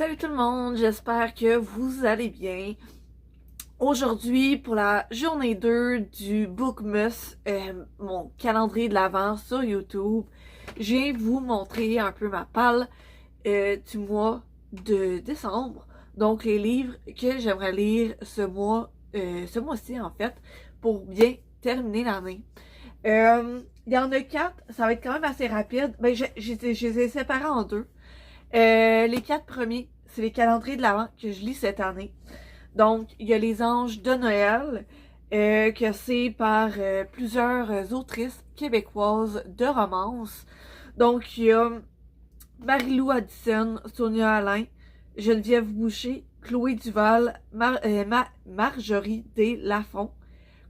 Salut tout le monde, j'espère que vous allez bien. Aujourd'hui, pour la journée 2 du Bookmas, mon calendrier de l'Avent sur YouTube, je viens vous montrer un peu ma palle du mois de décembre. Donc les livres que j'aimerais lire ce mois-ci en fait, pour bien terminer l'année. Il y en a 4, ça va être quand même assez rapide. Ben, je les ai séparés en deux. Les 4 premiers, c'est les calendriers de l'Avent que je lis cette année. Donc, il y a Les Anges de Noël, que c'est par plusieurs autrices québécoises de romance. Donc, il y a Marie-Lou Addison, Sonia Alain, Geneviève Boucher, Chloé Duval, Marjorie D. Lafont,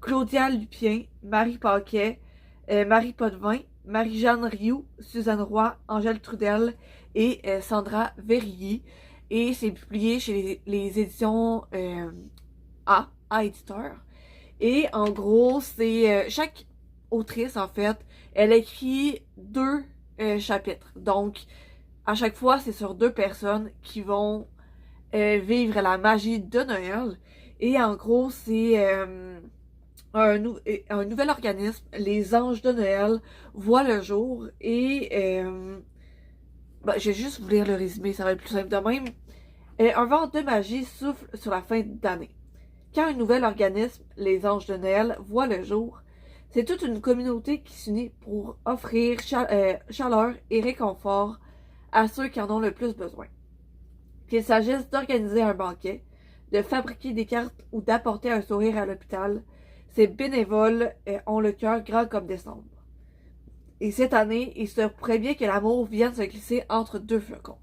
Claudia Lupien, Marie Paquet, Marie Potvin, Marie-Jeanne Rioux, Suzanne Roy, Angèle Trudel et Sandra Verrier. Et c'est publié chez les éditions A éditeur. Et en gros, c'est chaque autrice, en fait, elle écrit 2 chapitres. Donc, à chaque fois, c'est sur 2 personnes qui vont vivre la magie de Noël. Et en gros, c'est un nouvel organisme, les Anges de Noël, voit le jour. Et je vais juste vous lire le résumé, ça va être plus simple de même. Un vent de magie souffle sur la fin d'année. Quand un nouvel organisme, les Anges de Noël, voit le jour, c'est toute une communauté qui s'unit pour offrir chaleur et réconfort à ceux qui en ont le plus besoin. Qu'il s'agisse d'organiser un banquet, de fabriquer des cartes ou d'apporter un sourire à l'hôpital, ces bénévoles ont le cœur grand comme décembre. Et cette année, il se pourrait bien que l'amour vienne se glisser entre 2 flocons.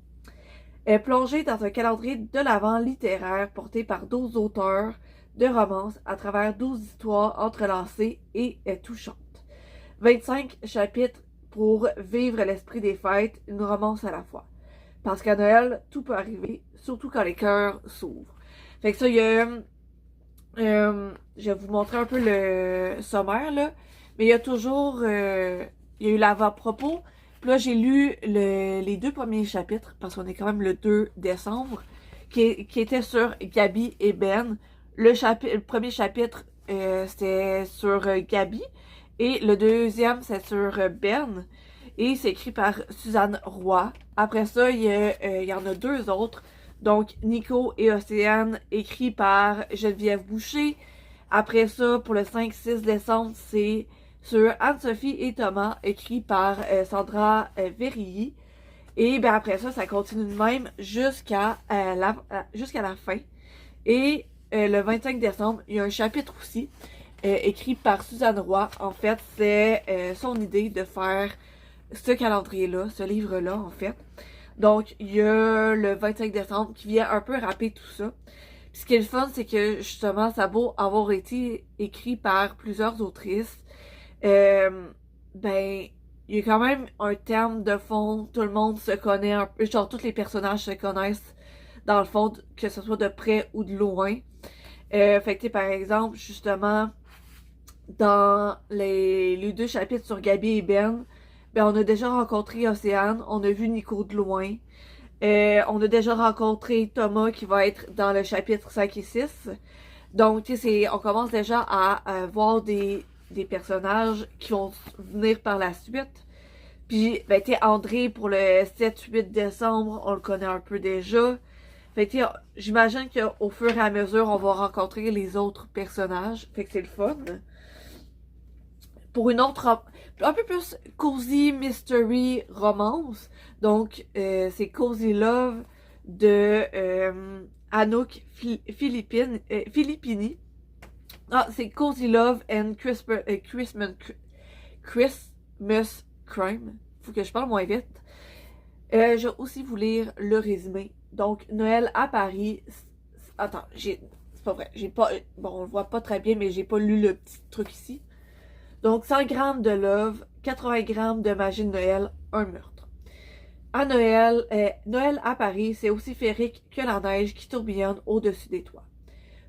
Plongée dans un calendrier de l'Avent littéraire porté par 12 auteurs de romances à travers 12 histoires entrelacées et touchantes. 25 chapitres pour vivre l'esprit des fêtes, une romance à la fois. Parce qu'à Noël, tout peut arriver, surtout quand les cœurs s'ouvrent. Fait que ça, il y a... je vais vous montrer un peu le sommaire, là. Mais il y a toujours... il y a eu l'avant-propos. Puis là, j'ai lu les 2 premiers chapitres, parce qu'on est quand même le 2 décembre, qui était sur Gabi et Ben. Le premier chapitre, c'était sur Gabi, et le deuxième, c'est sur Ben. Et c'est écrit par Suzanne Roy. Après ça, il y en a 2 autres. Donc, Nico et Océane, écrit par Geneviève Boucher. Après ça, pour le 5-6 décembre, c'est sur Anne-Sophie et Thomas, écrit par Sandra Verrier. Et ben après ça, ça continue de même jusqu'à la fin. Et le 25 décembre, il y a un chapitre aussi, écrit par Suzanne Roy. En fait, c'est son idée de faire ce calendrier-là, ce livre-là, en fait. Donc, il y a le 25 décembre qui vient un peu rapper tout ça. Puis ce qui est le fun, c'est que justement, ça a beau avoir été écrit par plusieurs autrices, ben, il y a quand même un terme de fond, tout le monde se connaît un peu, genre tous les personnages se connaissent dans le fond, que ce soit de près ou de loin. Fait que, par exemple, justement, dans les 2 chapitres sur Gabi et Ben, ben, on a déjà rencontré Océane, on a vu Nico de loin. On a déjà rencontré Thomas qui va être dans le chapitre 5 et 6. Donc, tu sais, on commence déjà à voir des personnages qui vont venir par la suite. Puis, ben, tu sais, André, pour le 7-8 décembre, on le connaît un peu déjà. Fait que, j'imagine qu'au fur et à mesure, on va rencontrer les autres personnages. Fait que c'est le fun. Pour une autre, un peu plus cozy mystery romance. Donc, c'est Cozy Love de Anouk Filippini. Ah, c'est Cozy Love and Christmas Crime. Faut que je parle moins vite. Je vais aussi vous lire le résumé. Donc, Noël à Paris. Attends, c'est pas vrai. J'ai pas. Bon, on le voit pas très bien, mais j'ai pas lu le petit truc ici. Donc, 100 grammes de love, 80 grammes de magie de Noël, un meurtre. À Noël, Noël à Paris, c'est aussi féerique que la neige qui tourbillonne au-dessus des toits.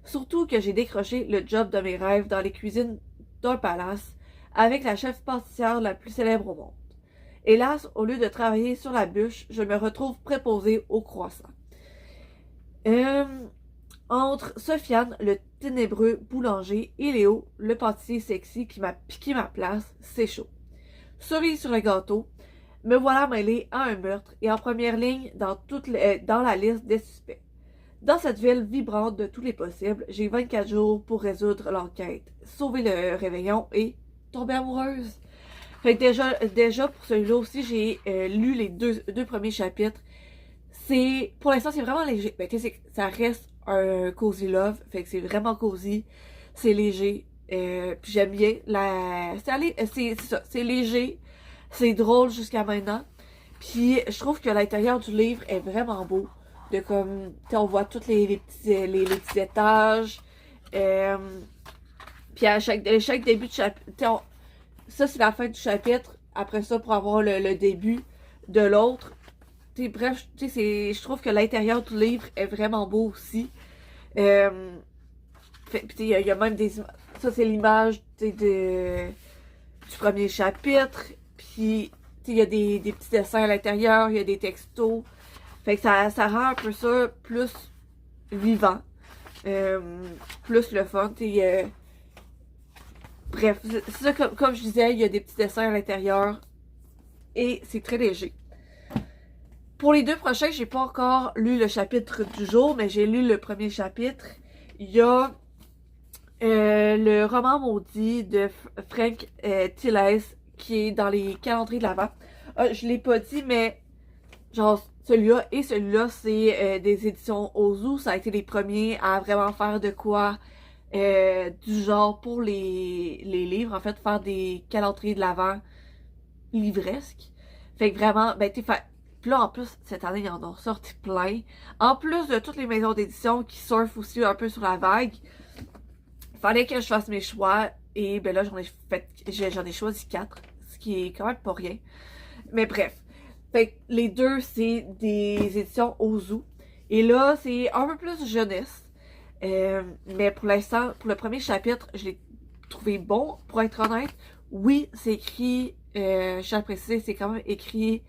Surtout que j'ai décroché le job de mes rêves dans les cuisines d'un palace avec la chef pâtissière la plus célèbre au monde. Hélas, au lieu de travailler sur la bûche, je me retrouve préposée au croissant. Euh, Entre Sofiane, le ténébreux boulanger, et Léo, le pâtissier sexy qui m'a piqué ma place, c'est chaud. Cerise sur le gâteau, me voilà mêlé à un meurtre et en première ligne dans la liste des suspects. Dans cette ville vibrante de tous les possibles, j'ai 24 jours pour résoudre l'enquête, sauver le réveillon et tomber amoureuse. Fait que déjà pour celui-là aussi, j'ai lu les deux premiers chapitres. Pour l'instant, c'est vraiment léger. Ben, ça reste un cozy love, fait que c'est vraiment cozy, c'est léger. Puis j'aime bien c'est ça, c'est léger, c'est drôle jusqu'à maintenant. Puis je trouve que l'intérieur du livre est vraiment beau. De comme, on voit tous les petits étages. Euh, Puis à chaque début de chapitre, ça c'est la fin du chapitre. Après ça, pour avoir le début de l'autre. Bref, je trouve que l'intérieur du livre est vraiment beau aussi. Puis il y a même des images. Ça, c'est l'image du premier chapitre. Puis il y a des petits dessins à l'intérieur, il y a des textos. Fait que ça rend un peu ça plus vivant. Plus le fun. Bref, c'est ça, comme je disais, il y a des petits dessins à l'intérieur. Et c'est très léger. Pour les deux prochains, j'ai pas encore lu le chapitre du jour, mais j'ai lu le premier chapitre. Il y a le roman maudit de Frank Tilles qui est dans les calendriers de l'Avent. Je l'ai pas dit, mais genre celui-là et celui-là, c'est des éditions Ozu. Ça a été les premiers à vraiment faire de quoi du genre pour les livres. En fait, faire des calendriers de l'Avent livresques. Fait que vraiment, ben puis là, en plus, cette année, ils en ont sorti plein. En plus de toutes les maisons d'édition qui surfent aussi un peu sur la vague, il fallait que je fasse mes choix. Et ben là, j'en ai choisi 4, ce qui est quand même pas rien. Mais bref. Fait que les deux, c'est des éditions Ozu. Et là, c'est un peu plus jeunesse. Mais pour l'instant, pour le premier chapitre, je l'ai trouvé bon, pour être honnête. Oui, c'est écrit, je tiens à préciser, c'est quand même écrit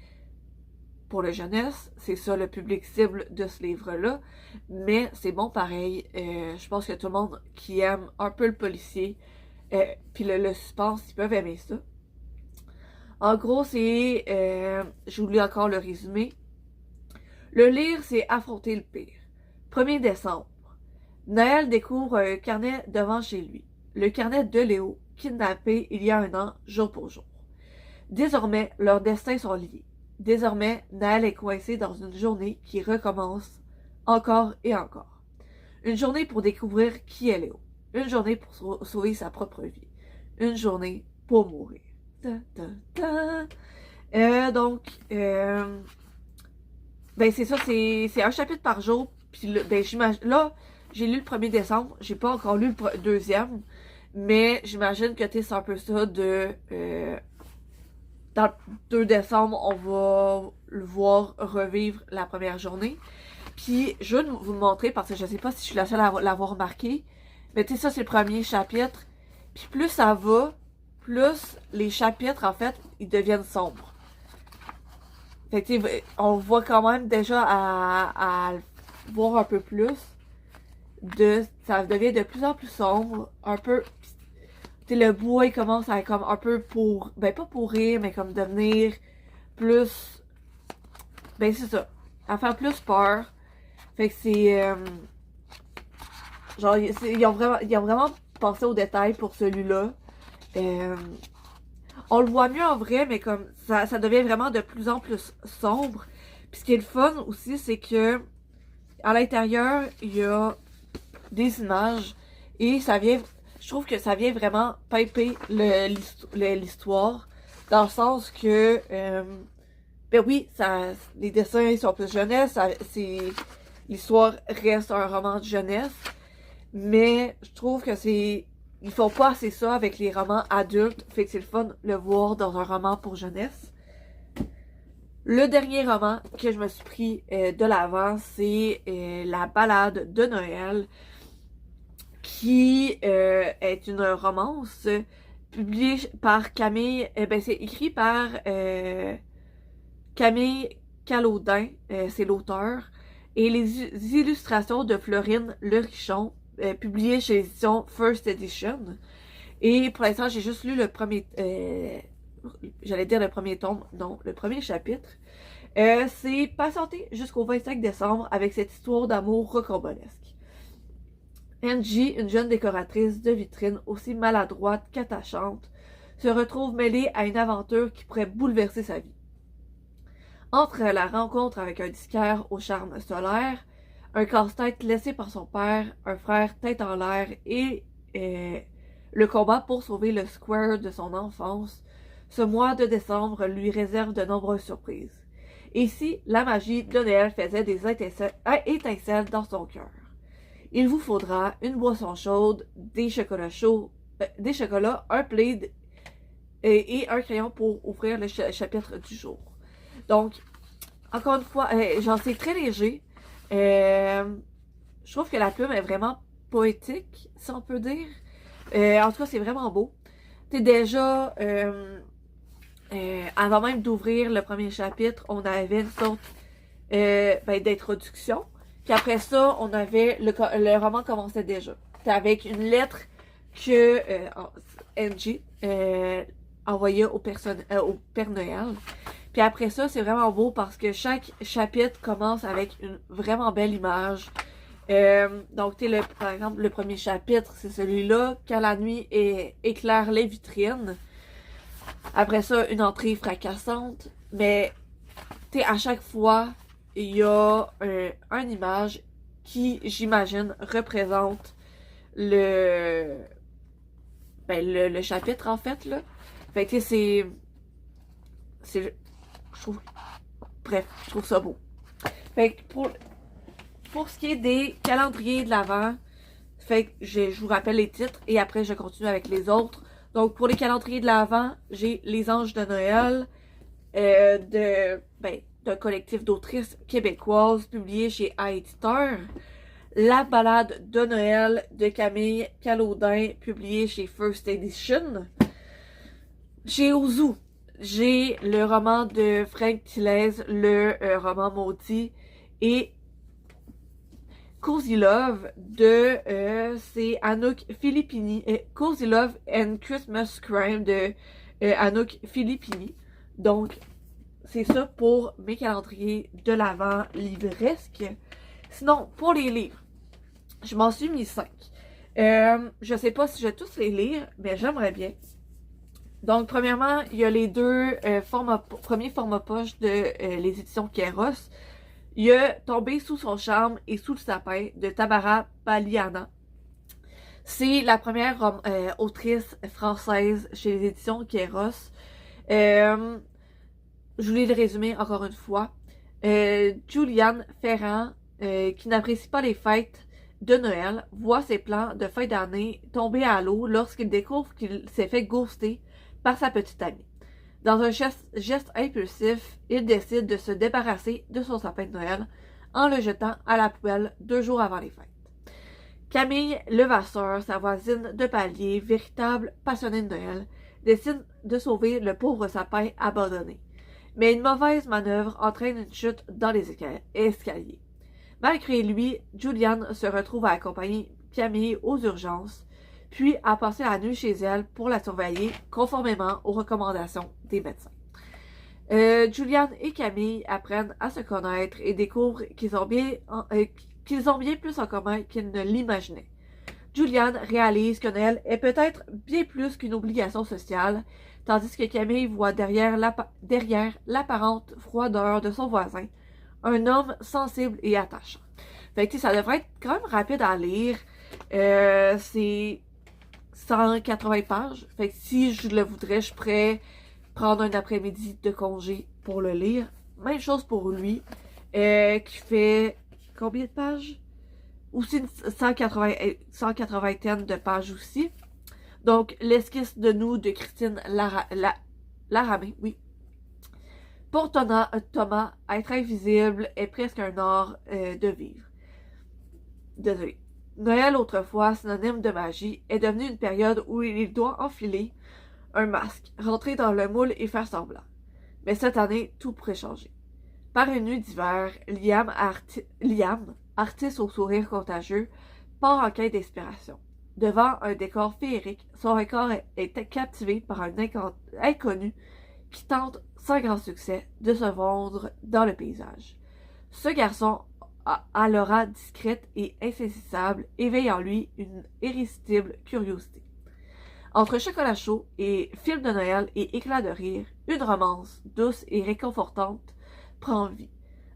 pour la jeunesse, c'est ça le public cible de ce livre-là, mais c'est bon pareil. Je pense que tout le monde qui aime un peu le policier, puis le suspense, ils peuvent aimer ça. En gros, je vous lis encore le résumé. Le lire, c'est affronter le pire. 1er décembre. Naël découvre un carnet devant chez lui. Le carnet de Léo, kidnappé il y a un an, jour pour jour. Désormais, leurs destins sont liés. Désormais, Naël est coincé dans une journée qui recommence encore et encore. Une journée pour découvrir qui est Léo. Une journée pour sauver sa propre vie. Une journée pour mourir. Ta, ta, ta. Ben c'est ça, c'est un chapitre par jour. Puis ben j'imagine, là, j'ai lu le 1er décembre. J'ai pas encore lu le deuxième. Mais j'imagine que c'est un peu ça de... dans le 2 décembre, on va le voir revivre la première journée. Puis, je vais vous le montrer parce que je sais pas si je suis la seule à l'avoir remarqué. Mais tu sais, ça, c'est le premier chapitre. Puis plus ça va, plus les chapitres, en fait, ils deviennent sombres. Fait que, on voit quand même déjà à voir un peu plus. Ça devient de plus en plus sombre. Un peu... le bois, il commence à être comme un peu ben pas pourrir, mais comme devenir plus, ben c'est ça, à faire plus peur. Fait que c'est, genre, ils ont vraiment pensé aux détails pour celui-là. On le voit mieux en vrai, mais comme, ça devient vraiment de plus en plus sombre. Puis ce qui est le fun aussi, c'est que, à l'intérieur, il y a des images, et je trouve que ça vient vraiment pimper l'histoire, dans le sens que, ben oui, les dessins sont plus jeunesse, l'histoire reste un roman de jeunesse, mais je trouve que ils font pas assez ça avec les romans adultes, fait que c'est le fun de le voir dans un roman pour jeunesse. Le dernier roman que je me suis pris de l'avant, c'est La Ballade de Noël, qui est une romance publiée par Camille, c'est écrit par Camille Calaudin, c'est l'auteur. et les illustrations de Florine Lerichon, publiées chez l'édition First Edition. Et pour l'instant, j'ai juste lu le premier... j'allais dire le premier tome, non, le premier chapitre. C'est patienter jusqu'au 25 décembre avec cette histoire d'amour rocambolesque. Angie, une jeune décoratrice de vitrine aussi maladroite qu'attachante, se retrouve mêlée à une aventure qui pourrait bouleverser sa vie. Entre la rencontre avec un disquaire au charme solaire, un casse-tête laissé par son père, un frère tête en l'air et le combat pour sauver le Square de son enfance, ce mois de décembre lui réserve de nombreuses surprises. Et si la magie de Noël faisait des étincelles dans son cœur? Il vous faudra une boisson chaude, des chocolats chauds, un plaid et un crayon pour ouvrir le chapitre du jour. Donc, encore une fois, j'en sais très léger. Je trouve que la plume est vraiment poétique, si on peut dire. En tout cas, c'est vraiment beau. T'es déjà, avant même d'ouvrir le premier chapitre, on avait une sorte d'introduction. Puis après ça, on avait le roman commençait déjà. C'était avec une lettre que Angie envoyait au Père Noël. Puis après ça, c'est vraiment beau parce que chaque chapitre commence avec une vraiment belle image. Donc, par exemple, le premier chapitre, c'est celui-là, quand la nuit éclaire les vitrines. Après ça, une entrée fracassante. Mais, à chaque fois, il y a une image qui, j'imagine, représente le chapitre, en fait, là. Fait que, je trouve ça beau. Fait que, pour ce qui est des calendriers de l'Avent, fait que je vous rappelle les titres et après je continue avec les autres. Donc pour les calendriers de l'Avent, j'ai Les Anges de Noël d'un collectif d'autrices québécoises publié chez A-Éditeur. La Ballade de Noël de Camille Calaudin publié chez First Edition. Chez Ouzou, j'ai le roman de Frank Thielès, le roman maudit, et Cozy Love c'est Anouk Filippini, Cozy Love and Christmas Crime de Anouk Filippini. Donc, c'est ça pour mes calendriers de l'Avent livresque. Sinon, pour les livres, je m'en suis mis 5. Je sais pas si je vais tous les lire, mais j'aimerais bien. Donc, premièrement, il y a les deux premiers formats poche de les éditions Kéros. Il y a Tombé sous son charme et sous le sapin de Tamara Baliana. C'est la première autrice française chez les éditions Kéros. Je voulais le résumer encore une fois. Juliane Ferrand, qui n'apprécie pas les fêtes de Noël, voit ses plans de fin d'année tomber à l'eau lorsqu'il découvre qu'il s'est fait ghoster par sa petite amie. Dans un geste impulsif, il décide de se débarrasser de son sapin de Noël en le jetant à la poubelle 2 jours avant les fêtes. Camille Levasseur, sa voisine de palier, véritable passionnée de Noël, décide de sauver le pauvre sapin abandonné. Mais une mauvaise manœuvre entraîne une chute dans les escaliers. Malgré lui, Juliane se retrouve à accompagner Camille aux urgences, puis à passer la nuit chez elle pour la surveiller conformément aux recommandations des médecins. Juliane et Camille apprennent à se connaître et découvrent qu'ils ont bien plus en commun qu'ils ne l'imaginaient. Juliane réalise que Noël est peut-être bien plus qu'une obligation sociale, tandis que Camille voit derrière l'apparente froideur de son voisin un homme sensible et attachant. Fait que ça devrait être quand même rapide à lire. C'est 180 pages. Fait que si je le voudrais, je pourrais prendre un après-midi de congé pour le lire. Même chose pour lui, qui fait combien de pages? Aussi 180 de pages aussi. Donc, l'esquisse de nous de Christine Laramé, oui. Pour Thomas, être invisible est presque un art de vivre. Désolé. Noël, autrefois synonyme de magie, est devenu une période où il doit enfiler un masque, rentrer dans le moule et faire semblant. Mais cette année, tout pourrait changer. Par une nuit d'hiver, Liam, artiste au sourire contagieux, part en quête d'inspiration. Devant un décor féerique, son record est captivé par un inconnu qui tente, sans grand succès, de se vendre dans le paysage. Ce garçon, à l'aura discrète et insaisissable, éveille en lui une irrésistible curiosité. Entre chocolat chaud et film de Noël et éclat de rire, une romance douce et réconfortante prend vie.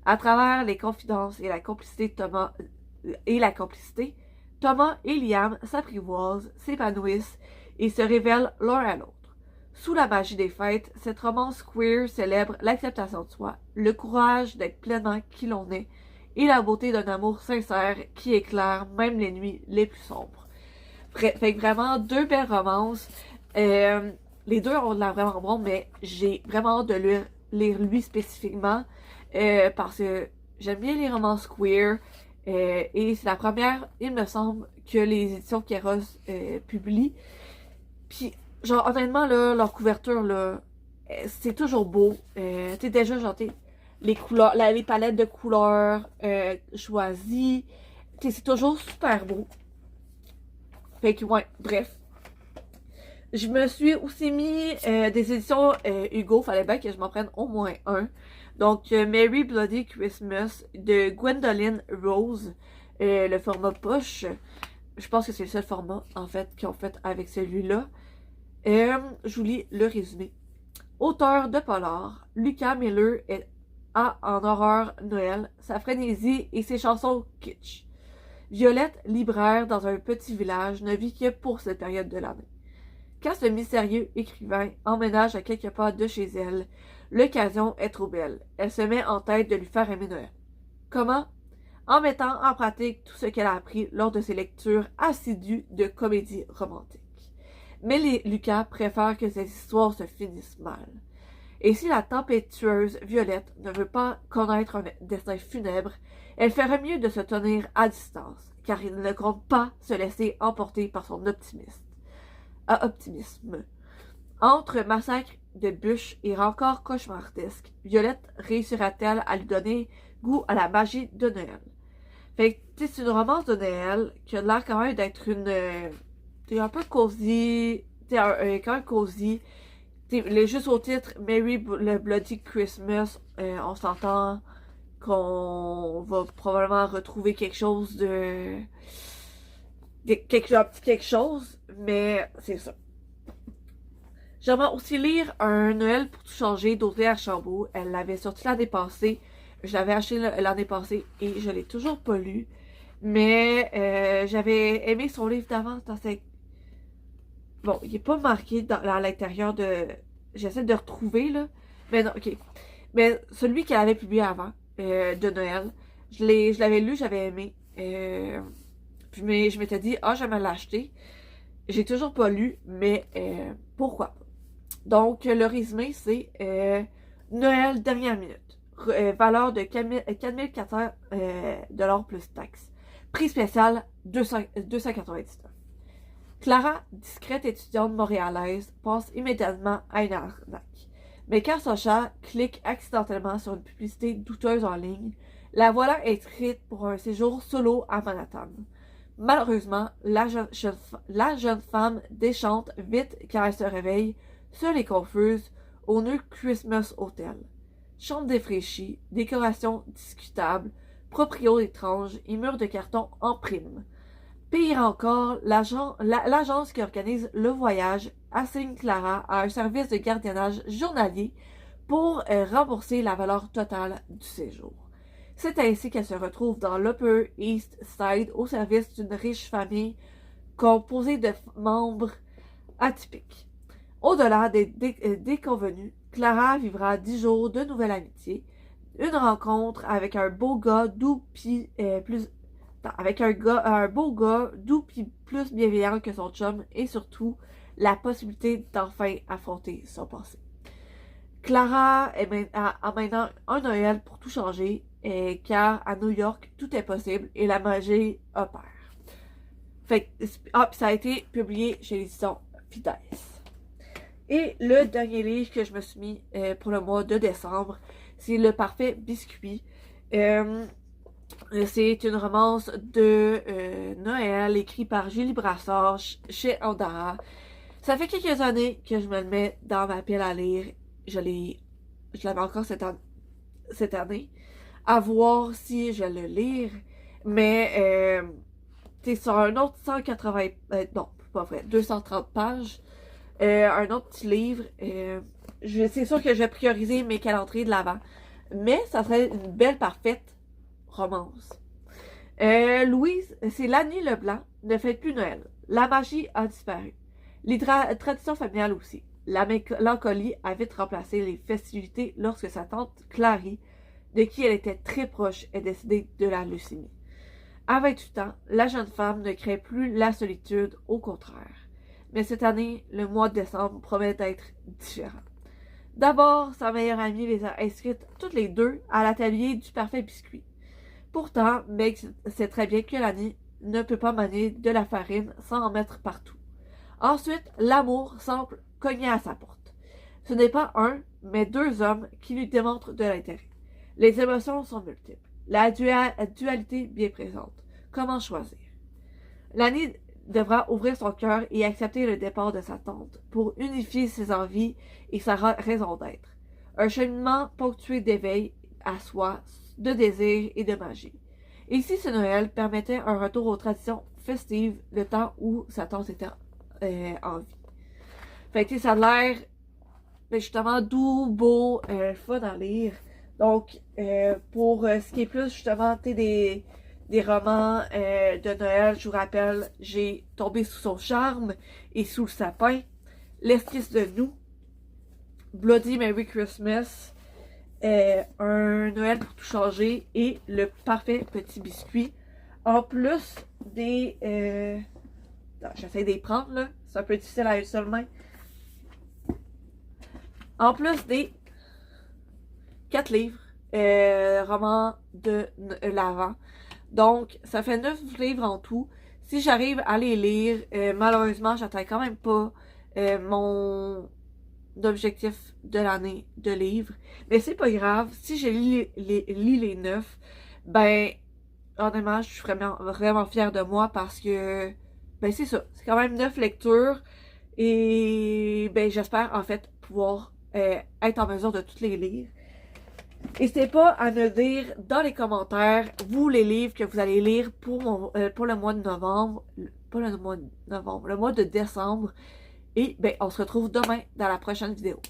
À travers les confidences et la complicité Thomas et Liam s'apprivoisent, s'épanouissent et se révèlent l'un à l'autre. Sous la magie des fêtes, cette romance queer célèbre l'acceptation de soi, le courage d'être pleinement qui l'on est et la beauté d'un amour sincère qui éclaire même les nuits les plus sombres. Fait que vraiment, deux belles romances. Les deux ont l'air vraiment bons, mais j'ai vraiment hâte de lire lui spécifiquement parce que j'aime bien les romances queer. Et c'est la première, il me semble, que les éditions Kéros publient. Puis, genre, honnêtement, là, leur couverture, là, c'est toujours beau. Tu sais, déjà, genre, les couleurs, les palettes de couleurs choisies. Tu sais, c'est toujours super beau. Fait que, ouais, bref. Je me suis aussi mis des éditions Hugo. Fallait bien que je m'en prenne au moins un. Donc, Merry Bloody Christmas de Gwendolyn Rose. Le format poche. Je pense que c'est le seul format, en fait, qu'ils ont fait avec celui-là. Je vous lis le résumé. Auteur de polar, Lucas Miller a en horreur Noël, sa frénésie et ses chansons kitsch. Violette, libraire dans un petit village, ne vit que pour cette période de l'année. Quand ce mystérieux écrivain emménage à quelques pas de chez elle, l'occasion est trop belle. Elle se met en tête de lui faire aimer Noël. Comment? En mettant en pratique tout ce qu'elle a appris lors de ses lectures assidues de comédies romantiques. Mais Lucas préfère que ces histoires se finissent mal. Et si la tempétueuse Violette ne veut pas connaître un destin funèbre, elle ferait mieux de se tenir à distance, car il ne compte pas se laisser emporter par son optimisme. Entre massacre de bûches et rencard cauchemardesque, Violette réussira-t-elle à lui donner goût à la magie de Noël? Fait que, c'est une romance de Noël qui a l'air quand même d'être une... un peu cosy, quand même cosy. Juste au titre, Merry le Bloody Christmas, on s'entend qu'on va probablement retrouver quelque chose de... quelque chose, mais c'est ça. J'aimerais aussi lire Un Noël pour tout changer d'Audrey Archambault. Elle l'avait sorti l'année passée. Je l'avais acheté l'année passée et je l'ai toujours pas lu. Mais j'avais aimé son livre d'avant dans cette... Bon, il est pas marqué à l'intérieur de... J'essaie de retrouver, là. Mais non, ok. Mais celui qu'elle avait publié avant, de Noël, je l'avais lu, j'avais aimé. Puis je m'étais dit, j'aimerais l'acheter. J'ai toujours pas lu, mais pourquoi pas. Donc, le résumé, c'est Noël dernière minute. Valeur de 4400 $ plus taxes. Prix spécial 299. Clara, discrète étudiante montréalaise, pense immédiatement à une arnaque. Mais quand son chat clique accidentellement sur une publicité douteuse en ligne, la voilà inscrite pour un séjour solo à Manhattan. Malheureusement, la jeune femme déchante vite quand elle se réveille, seule et confuse, au New Christmas Hotel. Chambre défraîchie, décoration discutable, proprio étrange et murs de carton en prime. Pire encore, l'agence qui organise le voyage assigne Clara à un service de gardiennage journalier pour rembourser la valeur totale du séjour. C'est ainsi qu'elle se retrouve dans l'Upper East Side au service d'une riche famille composée de membres atypiques. Au-delà des déconvenus, Clara vivra 10 jours de nouvelle amitié, une rencontre avec un beau gars doux pis plus bienveillant que son chum et surtout la possibilité d'enfin affronter son passé. Clara a maintenant un Noël pour tout changer, car à New York, tout est possible et la magie opère. Fait que, puis ça a été publié chez l'édition Fides. Et le dernier livre que je me suis mis pour le mois de décembre, C'est Le Parfait Biscuit. C'est une romance de Noël écrite par Julie Brassard chez Andara. Ça fait quelques années que je me le mets dans ma pile à lire. Je l'avais encore cette année. À voir si je le lire. Mais c'est sur un autre 180... non, pas vrai, 230 pages. Un autre petit livre. C'est sûr que je vais prioriser mes calendriers de l'avant. Mais ça serait une belle, parfaite romance. Louise, c'est Lanny Leblanc, ne fête plus Noël. La magie a disparu. Les traditions familiales aussi. La mélancolie a vite remplacé les festivités lorsque sa tante Clary, de qui elle était très proche, est décédée de la leucémie. À 28 ans, la jeune femme ne crée plus la solitude, au contraire. Mais cette année, le mois de décembre promet d'être différent. D'abord, sa meilleure amie les a inscrites toutes les deux à l'atelier du Parfait Biscuit. Pourtant, Meg sait très bien que Lanny ne peut pas manier de la farine sans en mettre partout. Ensuite, l'amour semble cogner à sa porte. Ce n'est pas un, mais deux hommes qui lui démontrent de l'intérêt. Les émotions sont multiples. La dualité bien présente. Comment choisir? Lanny devra ouvrir son cœur et accepter le départ de sa tante pour unifier ses envies et sa raison d'être. Un cheminement ponctué d'éveil à soi, de désir et de magie. Et si ce Noël permettait un retour aux traditions festives, le temps où sa tante était en vie. Fait que ça a l'air justement doux, beau, fun à lire. Donc, pour ce qui est plus justement des romans de Noël, je vous rappelle, j'ai Tombé sous son charme et Sous le sapin, L'esquisse de nous, Bloody Merry Christmas, un Noël pour tout changer et Le Parfait Petit Biscuit. En plus des... j'essaie de les prendre, là. C'est un peu difficile à une seule main. En plus des 4 livres, romans de l'Avent. Donc, ça fait 9 livres en tout. Si j'arrive à les lire, malheureusement, j'atteins quand même pas mon objectif de l'année de livres. Mais c'est pas grave. Si je lis les 9, ben, honnêtement, je suis vraiment fière de moi parce que, ben, c'est ça. C'est quand même 9 lectures. Et, ben, j'espère, en fait, pouvoir être en mesure de toutes les lire. N'hésitez pas à me dire dans les commentaires, vous, les livres que vous allez lire pour le mois de novembre. Pas le mois de novembre, le mois de décembre. Et ben, on se retrouve demain dans la prochaine vidéo.